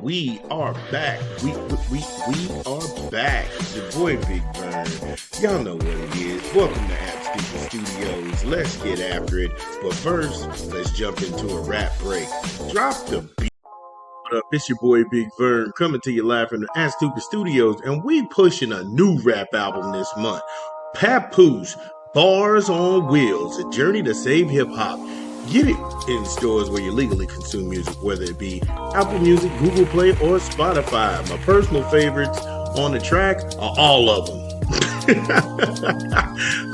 We are back. We are back. It's your boy Big Vern. Y'all know what it is. Welcome to App Stupid Studios. Let's get after it. But first, let's jump into a rap break. Drop the beat. What up? It's your boy Big Vern coming to you live from the App Stupid Studios, and we pushing a new rap album this month. Papoose, Bars on Wheels, a journey to save hip hop. Get it in stores where you legally consume music, whether it be Apple Music, Google Play, or Spotify. My personal favorites on the track are all of them.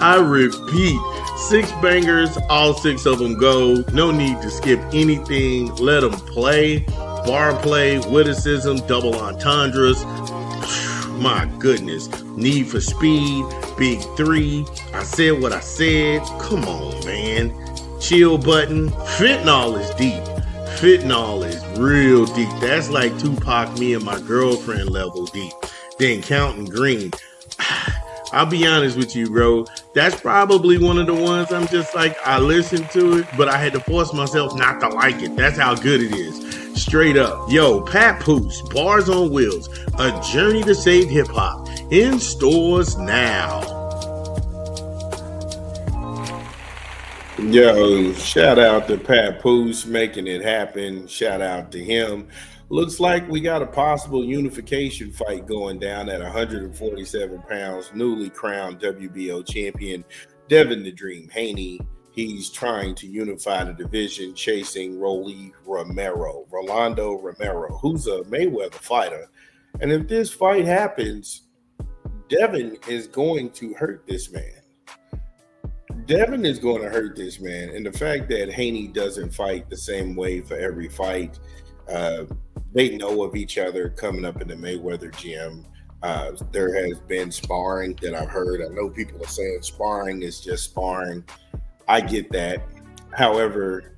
I repeat, 6 bangers, all 6 of them go. No need to skip anything. Let them play. Bar play, witticism, double entendres. My goodness. Need for Speed, Big 3. I said what I said. Come on, man. Chill button. Fentanyl is deep. Fentanyl is real deep. That's like Tupac, me and my girlfriend level deep. Then Counting Green. I'll be honest with you, bro. That's probably one of the ones I'm just like, I listened to it, but I had to force myself not to like it. That's how good it is. Straight up. Yo, Papoose, Bars on Wheels, a journey to save hip hop. In stores now. Yo, shout out to Papoose making it happen. Shout out to him. Looks like we got a possible unification fight going down at 147 pounds. Newly crowned WBO champion Devin the Dream Haney. He's trying to unify the division, chasing Rolando Romero, who's a Mayweather fighter. And if this fight happens, Devin is going to hurt this man. Devin is going to hurt this man. And the fact that Haney doesn't fight the same way for every fight, they know of each other coming up in the Mayweather gym. There has been sparring that I've heard. I know people are saying sparring is just sparring. I get that. However,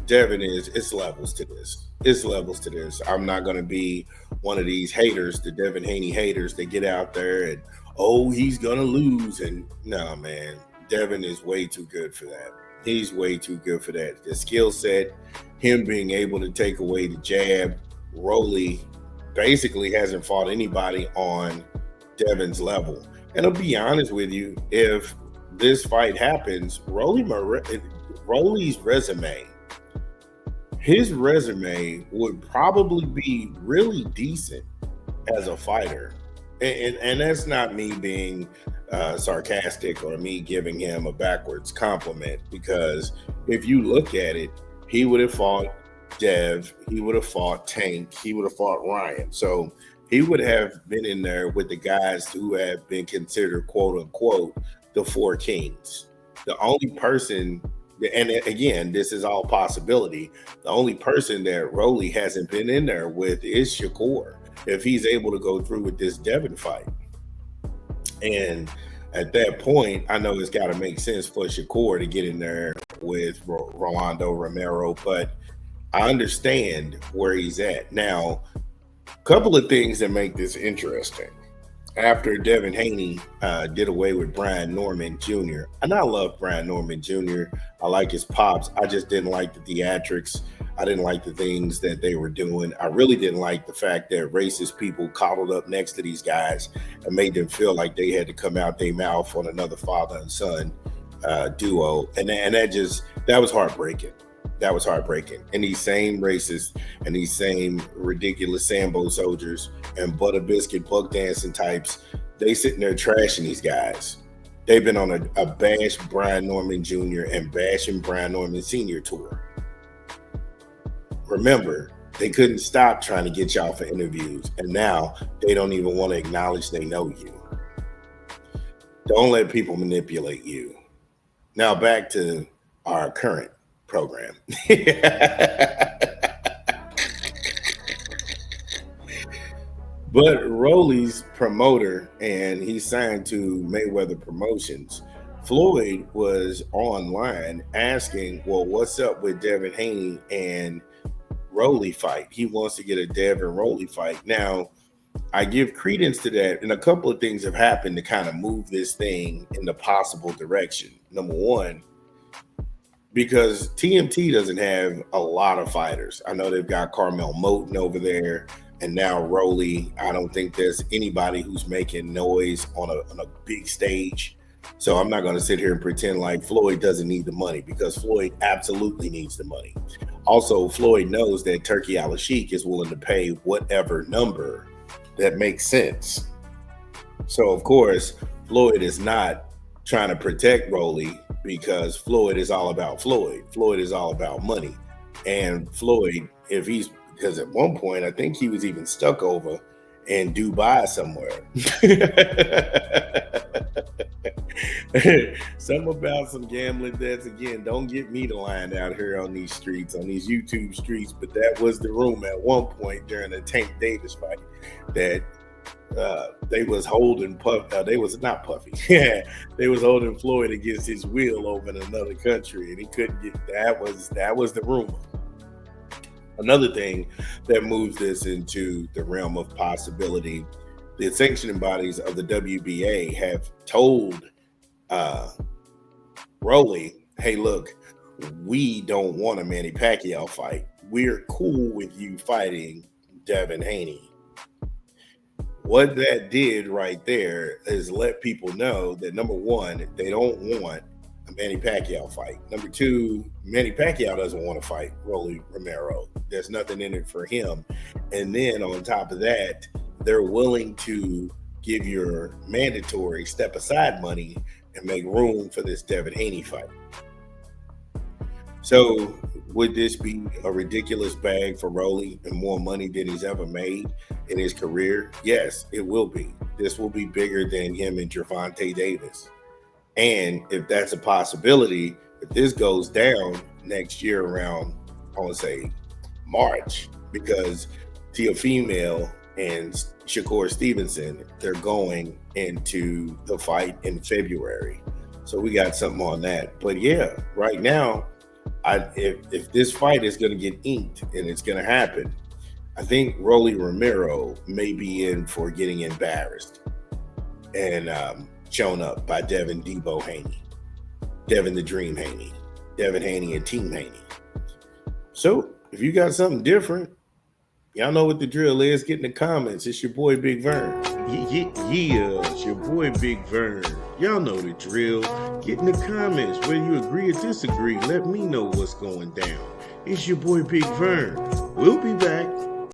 Devin it's levels to this. It's levels to this. I'm not going to be one of these haters, the Devin Haney haters that get out there and, oh, he's going to lose. And no, man. Devin is way too good for that. He's way too good for that. The skill set, him being able to take away the jab, Rolly basically hasn't fought anybody on Devin's level. And I'll be honest with you, if this fight happens, Rolly's resume, his resume would probably be really decent as a fighter. And that's not me being sarcastic or me giving him a backwards compliment, because if you look at it, he would have fought Dev, he would have fought Tank, he would have fought Ryan. So he would have been in there with the guys who have been considered, quote unquote, the 4 kings. The only person, and again, this is all possibility, the only person that Rolly hasn't been in there with is Shakur, if he's able to go through with this Devin fight. And at that point, I know it's got to make sense for Shakur to get in there with Rolando Romero, but I understand where he's at. Now, a couple of things that make this interesting. After Devin Haney did away with Brian Norman Jr., and I love Brian Norman Jr., I like his pops. I just didn't like the theatrics. I didn't like the things that they were doing. I really didn't like the fact that racist people coddled up next to these guys and made them feel like they had to come out their mouth on another father and son duo. And that was heartbreaking. That was heartbreaking. And these same racists and these same ridiculous Sambo soldiers and butter biscuit buck dancing types, they sitting there trashing these guys. They've been on a bash Brian Norman Jr. and bashing Brian Norman Sr. tour. Remember, they couldn't stop trying to get y'all for interviews, and now they don't even want to acknowledge they know you. Don't let people manipulate you. Now back to our current program. But Rolly's promoter, and he signed to Mayweather Promotions, Floyd was online asking, well, what's up with Devin Haney and Rolly fight? He wants to get a Devin Rolly fight. Now, I give credence to that, and a couple of things have happened to kind of move this thing in the possible direction. Number one, because TMT doesn't have a lot of fighters. I know they've got Carmel Moten over there. And now Rolly, I don't think there's anybody who's making noise on a big stage. So I'm not going to sit here and pretend like Floyd doesn't need the money, because Floyd absolutely needs the money. Also, Floyd knows that Turkey Al-Sheikh is willing to pay whatever number that makes sense. So, of course, Floyd is not trying to protect Rolly, because Floyd is all about Floyd. Floyd is all about money. And Floyd, because at one point, I think he was even stuck over in Dubai somewhere. Something about some gambling debts. Again, don't get me to lying out here on these streets, on these YouTube streets, but that was the room at one point during the Tank Davis fight, that they was holding they was not Puffy. They was holding Floyd against his will over in another country, and he couldn't get that was the rumor. Another thing that moves this into the realm of possibility, the sanctioning bodies of the WBA have told Rolly, hey, look, we don't want a Manny Pacquiao fight. We're cool with you fighting Devin Haney. What that did right there is let people know that, number one, they don't want a Manny Pacquiao fight. Number two, Manny Pacquiao doesn't want to fight Rolando Romero. There's nothing in it for him. And then on top of that, they're willing to give your mandatory step aside money and make room for this Devin Haney fight. So would this be a ridiculous bag for Rolly and more money than he's ever made in his career? Yes, it will be. This will be bigger than him and Gervonta Davis. And if that's a possibility, if this goes down next year around, I want to say March, because Teofimo and Shakur Stevenson, they're going into the fight in February. So we got something on that. But yeah, right now, if this fight is going to get inked and it's going to happen, I think Rolando Romero may be in for getting embarrassed and shown up by Devin Debo Haney, Devin the Dream Haney, Devin Haney and Team Haney. So if you got something different, y'all know what the drill is. Get in the comments. It's your boy Big Vern. Yeah, it's your boy Big Vern. Y'all know the drill. Get in the comments whether you agree or disagree. Let me know what's going down. It's your boy Big Vern. We'll be back.